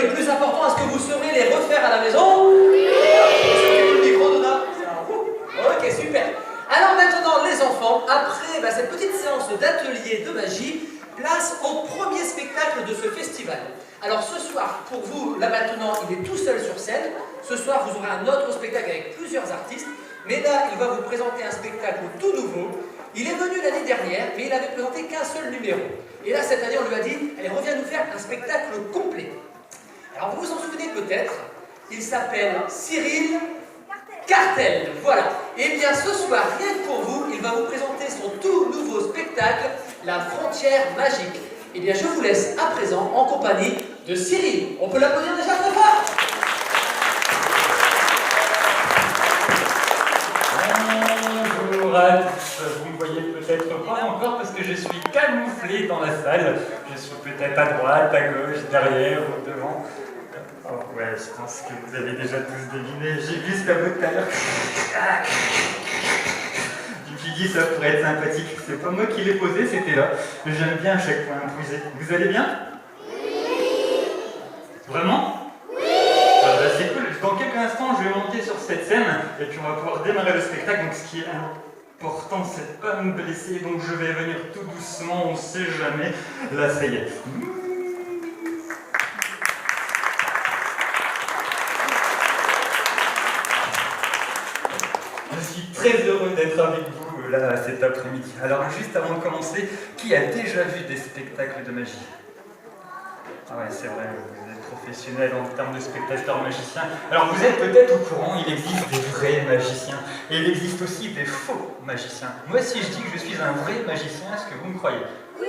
le plus important, est-ce que vous saurez les refaire à la maison? Oui. Le micro, Donna? Ok, super. Alors maintenant, les enfants, après cette petite séance d'atelier de magie, place au premier spectacle de ce festival. Alors ce soir, pour vous, là maintenant, il est tout seul sur scène. Ce soir, vous aurez un autre spectacle avec plusieurs artistes. Mais là, il va vous présenter un spectacle tout nouveau. Il est venu l'année dernière, mais il n'avait présenté qu'un seul numéro. Et là, cette année, on lui a dit, allez, reviens nous faire un spectacle complet. Alors, vous vous en souvenez peut-être, il s'appelle Cyril Cartel. Voilà. Et bien, ce soir, rien que pour vous, il va vous présenter son tout nouveau spectacle, La Frontière Magique. Et bien, je vous laisse à présent en compagnie de Cyril. On peut l'applaudir déjà très fort. Bonjour à tous, vous me voyez peut-être pas encore parce que je suis camouflé dans la salle. Je suis peut-être à droite, à gauche, derrière ou devant. Oh ouais, je pense que vous avez déjà tous deviné. J'ai vu ce tableau tout à l'heure. Je me suis dit ça pourrait être sympathique. C'est pas moi qui l'ai posé, c'était là. J'aime bien à chaque fois improviser. Vous allez bien? Oui. Vraiment? Oui. C'est cool. Dans quelques instants, je vais monter sur cette scène et puis on va pouvoir démarrer le spectacle. Donc ce qui est important, c'est de pas me blesser. Donc je vais venir tout doucement, on sait jamais. Là, ça y est. Je suis très heureux d'être avec vous là cet après-midi. Alors juste avant de commencer, qui a déjà vu des spectacles de magie? Ah ouais, c'est vrai, vous êtes professionnel en termes de spectateurs magiciens. Alors vous êtes peut-être au courant, il existe des vrais magiciens. Et il existe aussi des faux magiciens. Moi, si je dis que je suis un vrai magicien, est-ce que vous me croyez? Oui.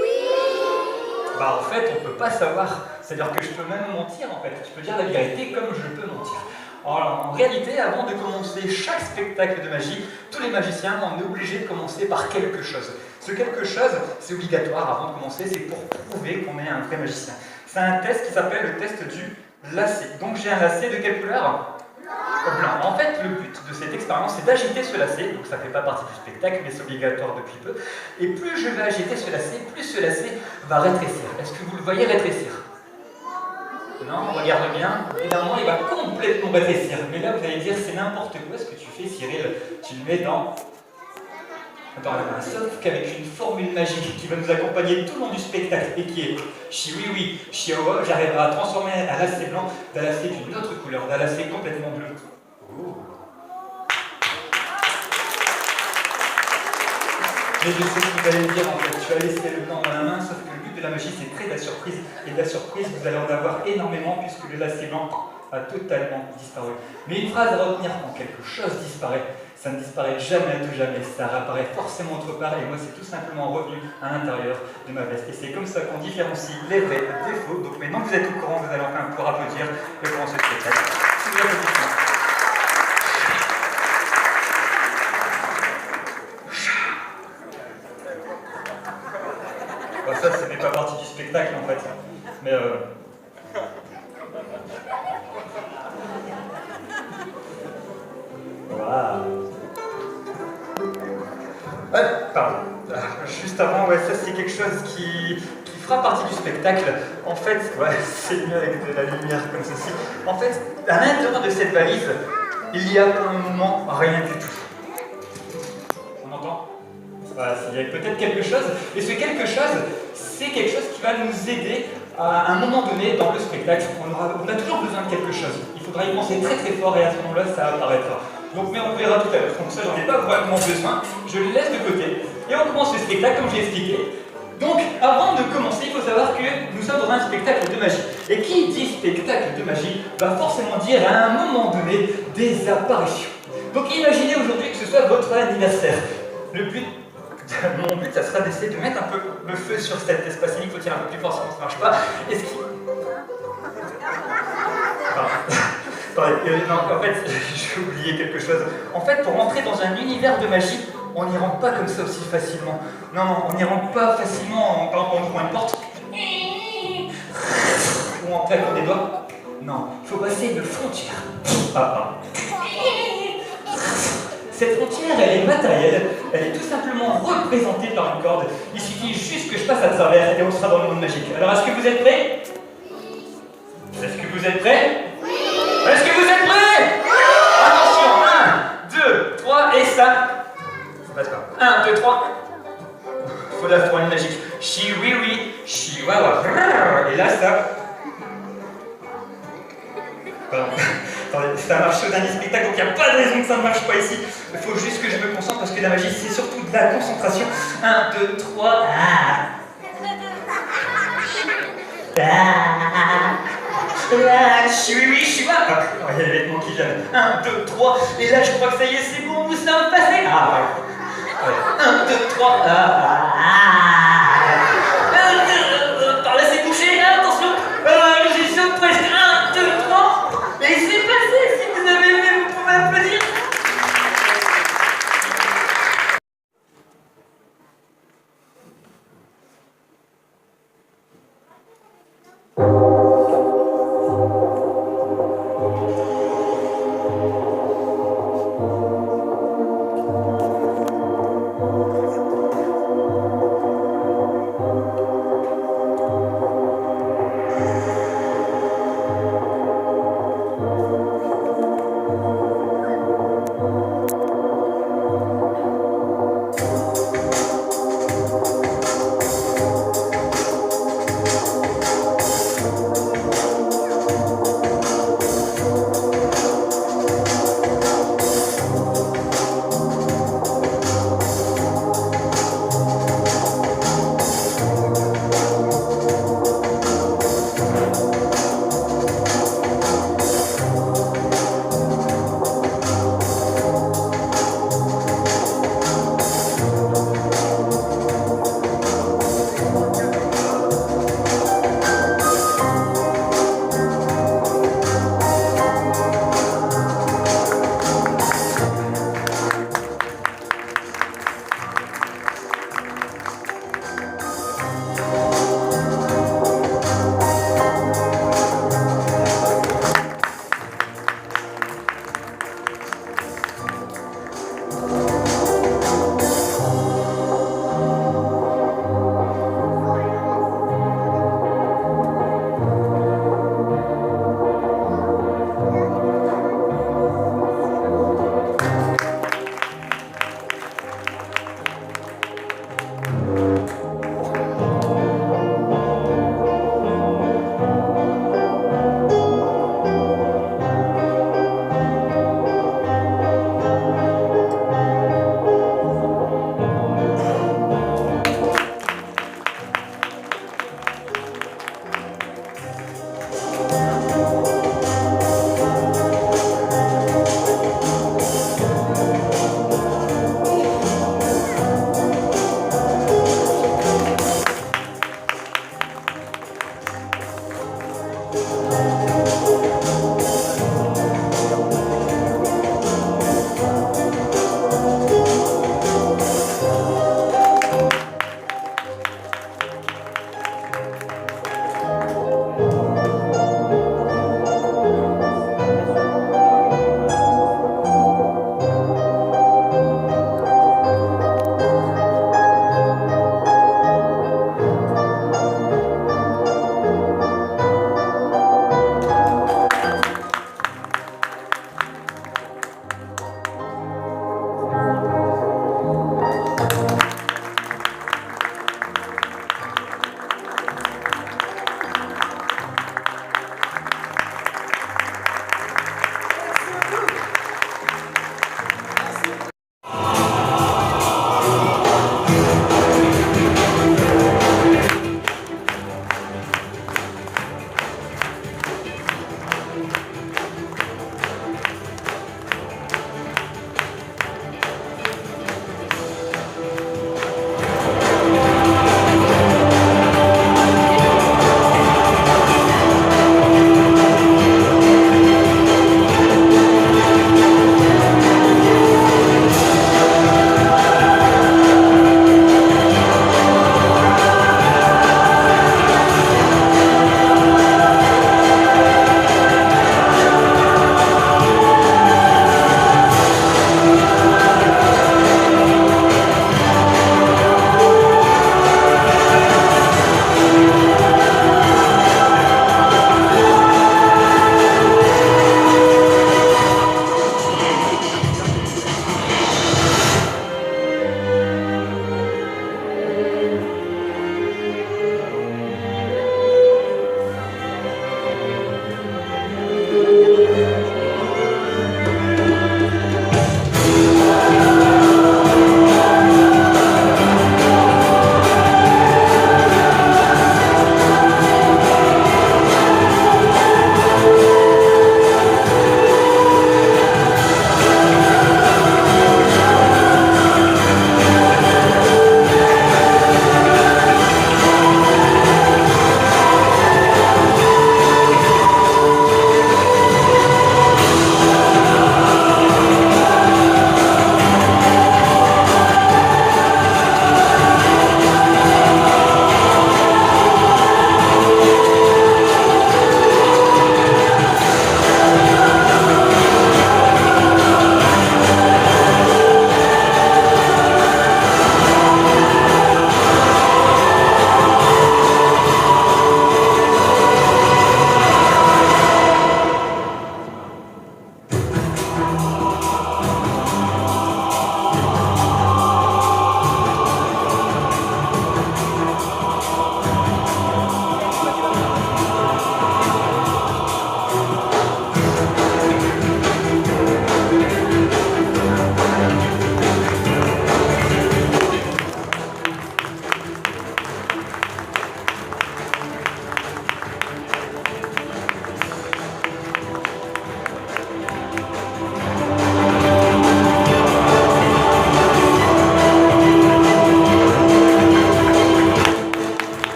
Bah en fait, on ne peut pas savoir. C'est-à-dire que je peux même mentir en fait. Je peux dire la vérité comme je peux mentir. Alors, en réalité, avant de commencer chaque spectacle de magie, tous les magiciens, on est obligé de commencer par quelque chose. Ce quelque chose, c'est obligatoire avant de commencer, c'est pour prouver qu'on est un vrai magicien. C'est un test qui s'appelle le test du lacet. Donc j'ai un lacet de quelle couleur? Blanc. En fait, le but de cette expérience, c'est d'agiter ce lacet. Donc ça ne fait pas partie du spectacle, mais c'est obligatoire depuis peu. Et plus je vais agiter ce lacet, plus ce lacet va rétrécir. Est-ce que vous le voyez rétrécir? Non, regarde bien. Évidemment, il va complètement rétrécir. Mais là, vous allez dire, c'est n'importe quoi ce que tu fais, Cyril. Tu le mets dans la main. Sauf qu'avec une formule magique qui va nous accompagner tout le long du spectacle et qui est Chiwiwi, Chiawa, j'arriverai à transformer un lacet blanc d'un lacet d'une autre couleur, d'un lacet complètement bleu. Oh. Mais je sais ce que vous allez me dire en fait. Tu as laissé le blanc dans la main, sauf que le but de la magie, c'est de créer de la surprise. Et de la surprise, vous allez en avoir énormément puisque le lacet blanc a totalement disparu. Mais une phrase à retenir, quand quelque chose disparaît, ça ne disparaît jamais à tout jamais, ça réapparaît forcément autre part, et moi c'est tout simplement revenu à l'intérieur de ma veste. Et c'est comme ça qu'on différencie les vrais des faux. Donc maintenant que vous êtes au courant, vous allez enfin pouvoir applaudir et commencer le spectacle. Si vous avez des questions. Bon, ça, ce n'est pas partie du spectacle en fait. Mais Waouh. Pardon. Juste avant, ouais, ça c'est quelque chose qui fera partie du spectacle. En fait, ouais, c'est mieux avec de la lumière comme ceci. En fait, à l'intérieur de cette valise, il y a pour le moment rien du tout. On entend? Voilà, il y a peut-être quelque chose. Et ce quelque chose, c'est quelque chose qui va nous aider à un moment donné dans le spectacle. On a toujours besoin de quelque chose. Il faudra y penser très très fort et à ce moment-là, ça apparaîtra. Donc, mais on verra tout à l'heure. Donc ça, j'en ai pas vraiment besoin. Je le laisse de côté. Et on commence le spectacle, comme j'ai expliqué. Donc, avant de commencer, il faut savoir que nous sommes dans un spectacle de magie. Et qui dit spectacle de magie va forcément dire à un moment donné des apparitions. Donc, imaginez aujourd'hui que ce soit votre anniversaire. Mon but, ça sera d'essayer de mettre un peu le feu sur cet espace. Il faut tirer un peu plus fort, sinon ça ne marche pas. Est-ce qu'il... Non, en fait, j'ai oublié quelque chose. En fait, pour entrer dans un univers de magie, on n'y rentre pas comme ça aussi facilement. Non, on n'y rentre pas facilement en ouvrant une porte. Ou en claquant des doigts. Non, il faut passer une frontière. Cette frontière, elle est matérielle, elle est tout simplement représentée par une corde. Il suffit juste que je passe à travers et on sera dans le monde magique. Alors, est-ce que vous êtes prêts? Est-ce que vous êtes prêts? Oui. Est-ce que vous êtes prêts? Oui. Attention, 1, 2, 3, et ça. Ça passe pas. 1, 2, 3. Faut la toile magique. Chiwiwi, chihuahua. Et là, ça. Pardon. Attendez, ça marche au dernier spectacle, donc il n'y a pas de raison que ça ne marche pas ici. Il faut juste que je me concentre parce que la magie, c'est surtout de la concentration. 1, 2, 3. Chiwiwi, chihuahua. Oh, il y a les vêtements qui viennent. 1, 2, 3. Et là, je crois que ça y est, c'est bon, nous sommes passés. Ah, ouais. 1, 2, 3. Par là, c'est bouché. Attention. J'y suis presque. 1, 2, 3. Et c'est passé. Si vous avez aimé, vous pouvez applaudir.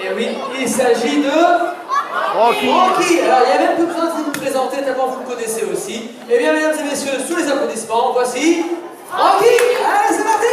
Et oui, il s'agit de... Francky. Alors, il n'y a même plus besoin de vous présenter, tellement vous le connaissez aussi. Eh bien, mesdames et messieurs, sous les applaudissements, voici... Francky. Allez, c'est parti.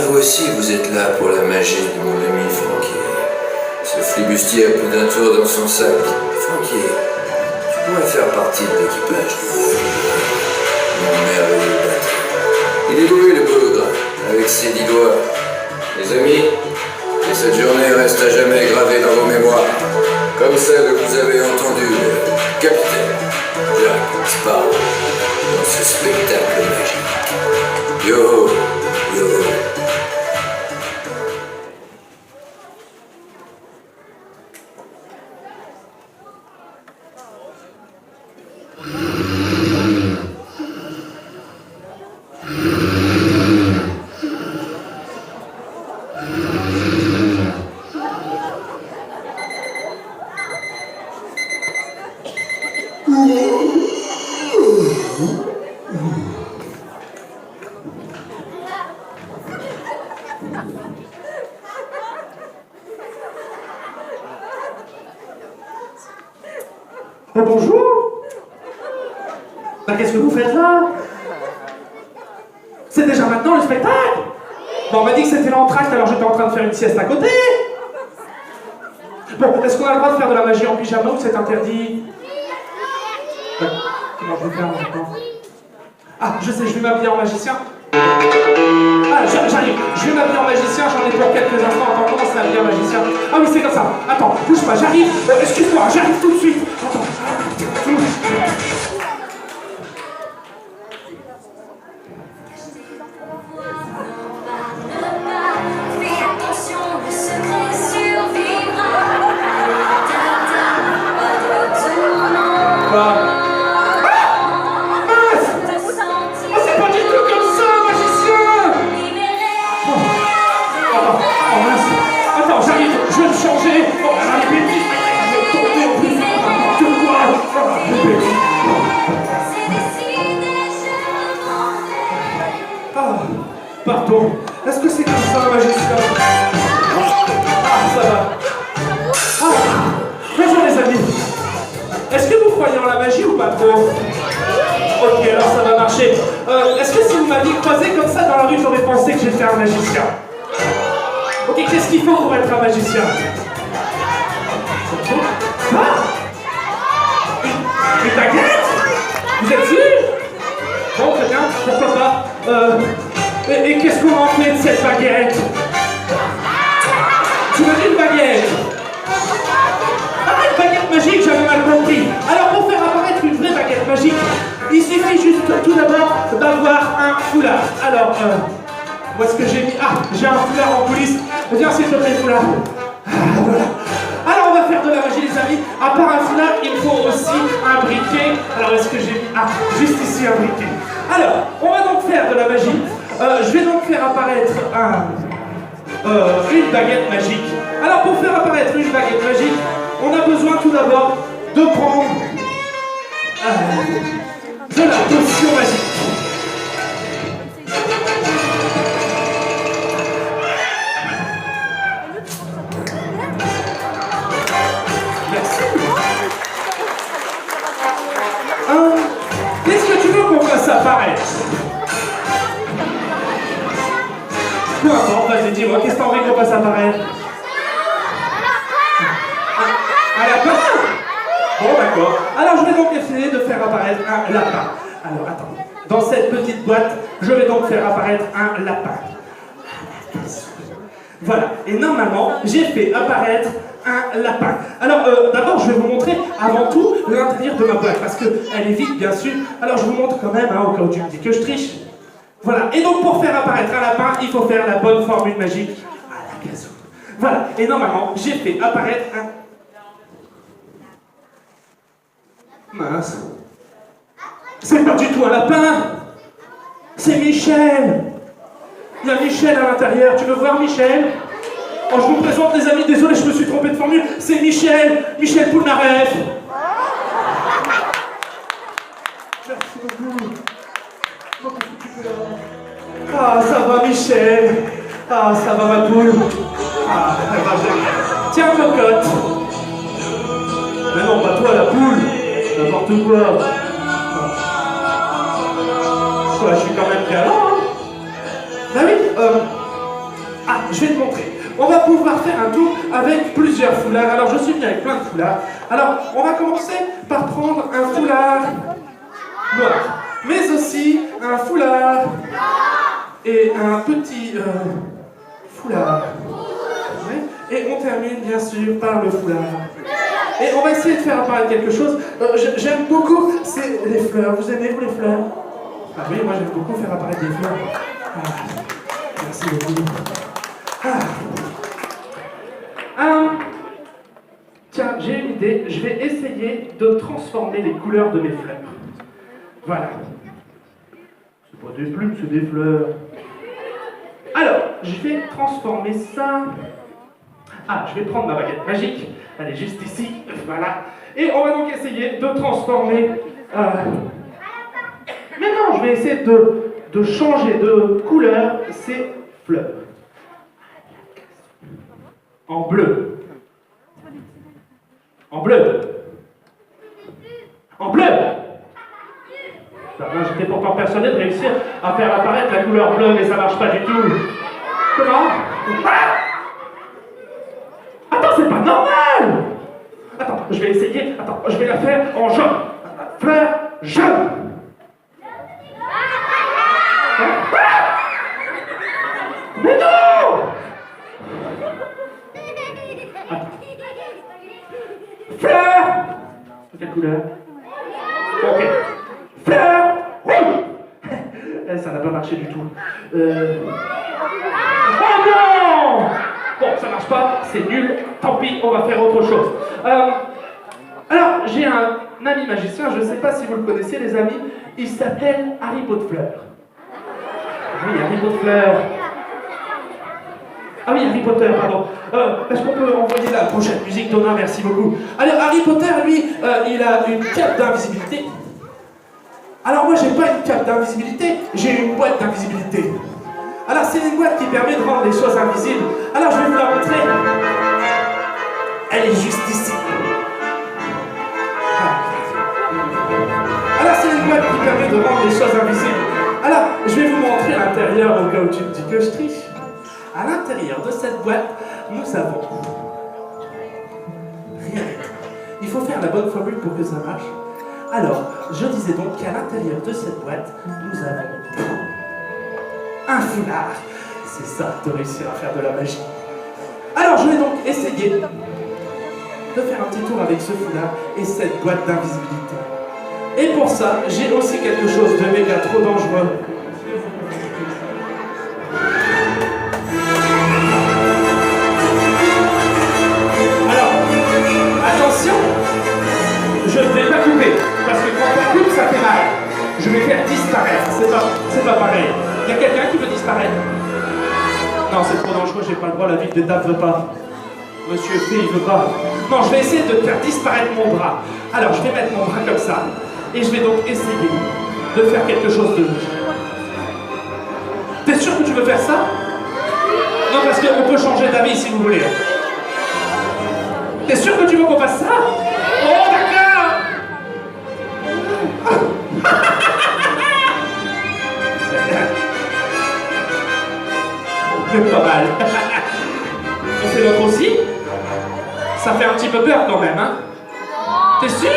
Vous aussi, vous êtes là pour la magie de mon ami Francky. Ce flibustier a plus d'un tour dans son sac. Francky, tu pourrais faire partie de l'équipage. Mon merveilleux batteur. Il est doué le bougre, avec ses 10 doigts. Les amis, que cette journée reste à jamais gravée dans vos mémoires. Comme celle que vous avez entendue, le capitaine Jack Sparrow, dans ce spectacle magique. Yo, yo. Oh, bonjour. Bah, qu'est-ce que vous faites là? C'est déjà maintenant le spectacle? Bon, on m'a dit que c'était l'entracte, alors j'étais en train de faire une sieste à côté. Bon, est-ce qu'on a le droit de faire de la magie en pyjama ou c'est interdit? Comment je vais faire maintenant? Ah, je sais, je vais m'habiller en magicien. Ah, j'arrive. Je vais m'habiller en magicien, j'en ai pour quelques instants. Attends, comment c'est m'habiller en magicien? Ah oui, c'est comme ça. Attends, bouge pas, j'arrive. Excuse-moi, j'arrive tout de suite. Attends. Fais attention, le secret survivra. Quoi? C'est pas du tout comme ça, magicien! Oh mince! Attends, j'arrive, je vais me changer! Oh, j'arrive vite! Je vais tomber au plus de quoi! Ah, pardon, est-ce que c'est comme ça, magicien? Ah, ça va! Ah, bonjour les amis! Est-ce que vous croyez en la magie ou pas trop? Ok, alors ça va marcher. Est-ce que si vous m'aviez croisé comme ça dans la rue, j'aurais pensé que j'étais un magicien? Ok, qu'est-ce qu'il faut pour être un magicien? Ah! Une baguette? Vous êtes sûr? Bon, très bien, pourquoi pas. Et qu'est-ce qu'on en fait de cette baguette? Tu veux une baguette? Ah, une baguette magique, j'avais mal compris. Alors, pour faire apparaître une vraie baguette magique, il suffit juste tout d'abord d'avoir un foulard. Alors, où est-ce que j'ai mis? Ah, j'ai un foulard en coulisses. Viens, s'il te plaît, foulard. Ah, voilà. Alors, on va faire de la magie, les amis. À part un foulard, il faut aussi un briquet. Alors, est-ce que j'ai mis? Ah, juste ici, un briquet. Alors, on va donc faire de la magie. Je vais donc faire apparaître une baguette magique. Alors, pour faire apparaître une baguette magique, on a besoin tout d'abord de prendre de la potion magique. Merci. Qu'est-ce que tu veux qu'on fasse apparaître? Peu importe, vas-y, dis-moi, qu'est-ce que t'as envie qu'on fasse apparaître? Un lapin? Bon, d'accord. Alors, je vais donc essayer de faire apparaître un lapin. Alors, attends. Dans cette petite boîte, je vais donc faire apparaître un lapin. Voilà. Et normalement, j'ai fait apparaître un lapin. Alors, d'abord, je vais vous montrer avant tout l'intérieur de ma boîte, parce qu'elle est vide, bien sûr. Alors, je vous montre quand même, hein, au cas où tu me dis que je triche. Voilà. Et donc, pour faire apparaître un lapin, il faut faire la bonne formule magique à la Kazoo. Voilà. Et normalement, j'ai fait apparaître un... Mince. C'est pas du tout un lapin. C'est Michel. Il y a Michel à l'intérieur. Tu veux voir Michel? Oh, je vous présente les amis. Désolé, je me suis trompé de formule. C'est Michel. Michel Poulnareff. Merci beaucoup. Ah, ça va Michel. Ah, ça va ma poule. Ah, elle va bien. Tiens, cocotte. Mais non, pas toi la poule. N'importe quoi. Ouais, je suis quand même galant, hein. Bah oui, ah, je vais te montrer. On va pouvoir faire un tour avec plusieurs foulards. Alors, je suis venu avec plein de foulards. Alors, on va commencer par prendre un foulard noir, mais aussi un foulard et un petit foulard. Ouais. Et on termine, bien sûr, par le foulard. Et on va essayer de faire apparaître quelque chose. J'aime beaucoup, c'est les fleurs. Vous aimez, vous, les fleurs? Ah oui, moi j'aime beaucoup faire apparaître des fleurs. Ah, merci beaucoup. Tiens, j'ai une idée. Je vais essayer de transformer les couleurs de mes fleurs. Voilà. C'est pas des plumes, c'est des fleurs. Alors, je vais transformer ça... Ah, je vais prendre ma baguette magique. Elle est juste ici. Voilà. Et on va donc essayer de transformer... Mais non, je vais essayer de changer de couleur ces fleurs. En bleu. En bleu. En bleu. J'étais pourtant persuadé de réussir à faire apparaître la couleur bleue, mais ça marche pas du tout. Comment? Attends, c'est pas normal! Attends, je vais essayer. Attends, je vais la faire en jaune. Fleur jaune. Mais non! Attends. Fleur! Quelle couleur? Ok. Fleur rouge! Ça n'a pas marché du tout. Oh non! Bon, ça marche pas, c'est nul. Tant pis, on va faire autre chose. Alors, j'ai un ami magicien, je ne sais pas si vous le connaissez, les amis. Il s'appelle Harry Potter. Oui, Harry Potter. Ah oui, Harry Potter, pardon. Est-ce qu'on peut envoyer la prochaine musique, Donna? Merci beaucoup. Alors, Harry Potter, lui, il a une cape d'invisibilité. Alors moi, j'ai pas une cape d'invisibilité, j'ai une boîte d'invisibilité. Alors, c'est une boîte qui permet de rendre les choses invisibles. Alors, je vais vous la montrer. Elle est juste ici. Alors, c'est une boîte qui permet de rendre les choses invisibles. Alors, je vais vous montrer l'intérieur au cas où tu me dis que je triche. À l'intérieur de cette boîte, nous avons rien du tout. Il faut faire la bonne formule pour que ça marche. Alors, je disais donc qu'à l'intérieur de cette boîte, nous avons un foulard. C'est ça, de réussir à faire de la magie. Alors, je vais donc essayer de faire un petit tour avec ce foulard et cette boîte d'invisibilité. Et pour ça, j'ai aussi quelque chose de méga trop dangereux. Alors, attention, je ne vais pas couper, parce que quand on coupe, ça fait mal. Je vais faire disparaître, c'est pas pareil. Il y a quelqu'un qui veut disparaître? Non, c'est trop dangereux, j'ai pas le droit, la ville d'étape veut pas. Monsieur F, il veut pas. Non, je vais essayer de faire disparaître mon bras. Alors, je vais mettre mon bras comme ça, et je vais donc essayer de faire quelque chose de... T'es sûr que tu veux faire ça? Non, parce qu'on peut changer d'avis si vous voulez. T'es sûr que tu veux qu'on fasse ça? Oh, d'accord! C'est pas mal. On fait l'autre aussi? Ça fait un petit peu peur quand même, hein? T'es sûr?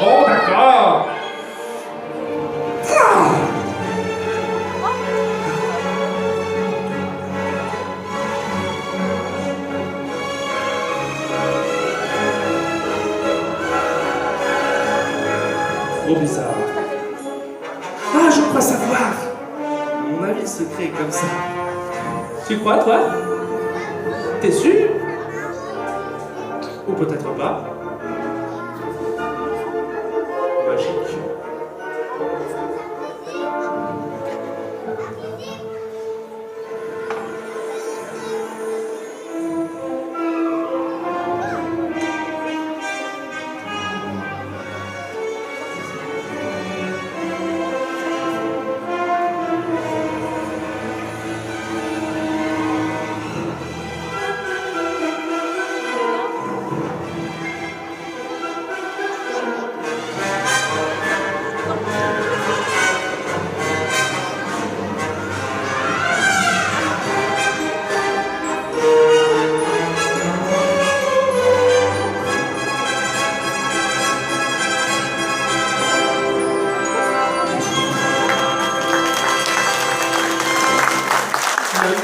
Bon, d'accord. crois savoir. Mon avis secret est comme ça. Tu crois, toi? T'es sûr? Ou peut-être pas? Magique.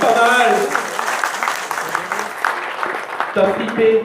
Pas mal. T'as flippé.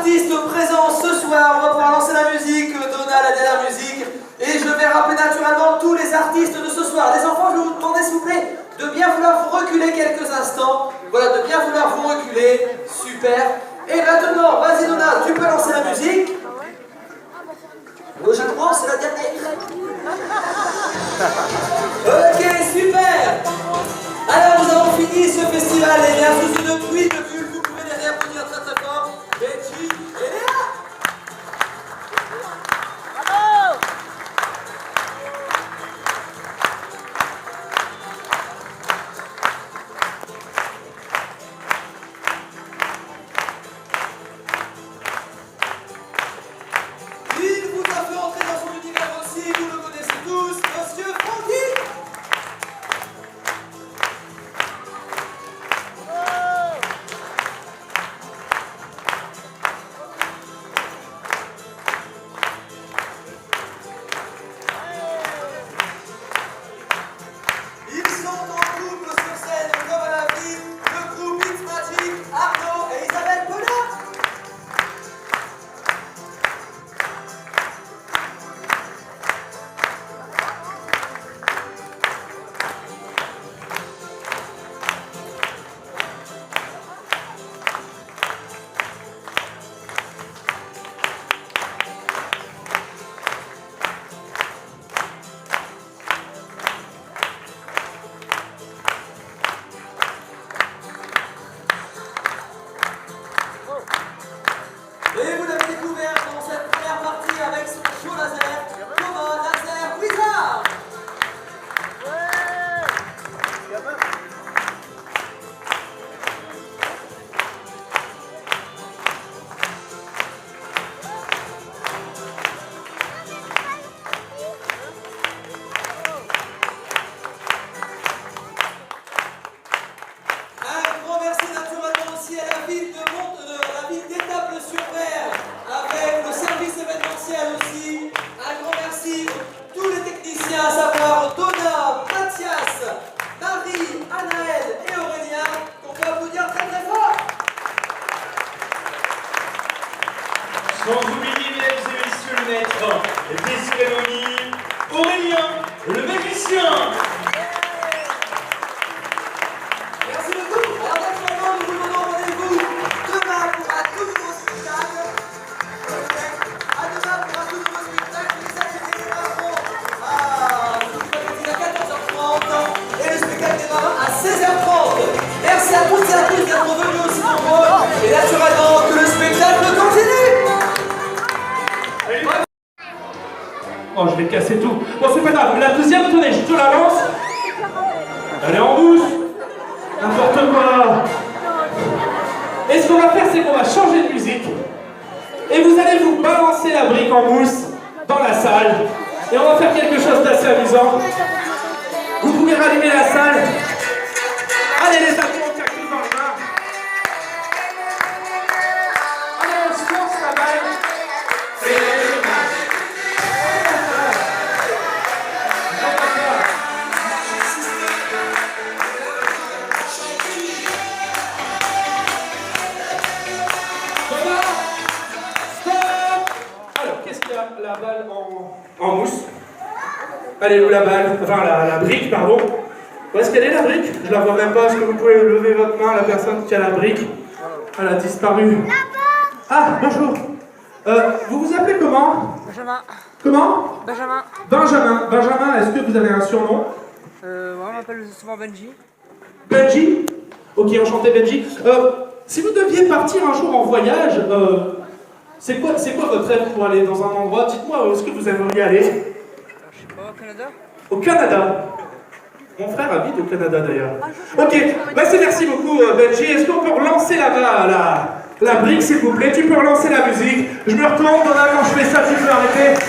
artistes présents ce soir. On va pouvoir lancer la musique, Donna la dernière musique. Et je vais rappeler naturellement tous les artistes de ce soir. Les enfants, je vais vous demander s'il vous plaît de bien vouloir vous reculer quelques instants. Voilà, de bien vouloir vous reculer. Super. Et maintenant, vas-y Donna, tu peux lancer la musique. Logiquement, c'est la dernière. Ok, super. Alors, nous avons fini ce festival. Et bien, sous une pluie de bulles, vous pouvez les réapplaudir très très fort. Betty et Léa. maintenant des cérémonies, Aurélien, le magicien. Merci beaucoup. Alors naturellement, nous vous donnons rendez-vous demain pour un tout nouveau spectacle. À demain pour un tout nouveau spectacle. Les ateliers démarreront à 14h30 et le spectacle démarrera à 16h30. Merci à toutes et à tous d'être venus aussi nombreux. Et naturellement que le spectacle continue. Oh, je vais casser tout. Bon, c'est pas grave. La deuxième, tenez, je te la lance. Elle est en bouche. N'importe quoi. Et ce qu'on va faire, c'est qu'on va changer de musique. Et vous allez vous balancer la brique en mousse dans la salle. Et on va faire quelque chose d'assez amusant. Vous pouvez rallumer la salle. Allez, les amis, on tient tous dans les mains. Allez, on se lance la balle. La balle en mousse. Elle est où la balle? Enfin la brique, pardon. Où est-ce qu'elle est la brique? Je la vois même pas. Est-ce que vous pouvez lever votre main, la personne qui a la brique? Elle a disparu. Ah, bonjour. Vous vous appelez comment? Benjamin. Comment? Benjamin. Benjamin. Benjamin, est-ce que vous avez un surnom? On m'appelle souvent Benji. Benji? Ok, enchanté Benji. Si vous deviez partir un jour en voyage, c'est quoi votre rêve pour aller dans un endroit? Dites-moi, où est-ce que vous aimeriez aller? Je sais pas, au Canada. Au Canada. Mon frère habite au Canada d'ailleurs. Ok, bah merci beaucoup Benji. Est-ce qu'on peut relancer la brique s'il vous plaît? Tu peux relancer la musique. Je me retourne, Donna, quand je fais ça, tu peux arrêter.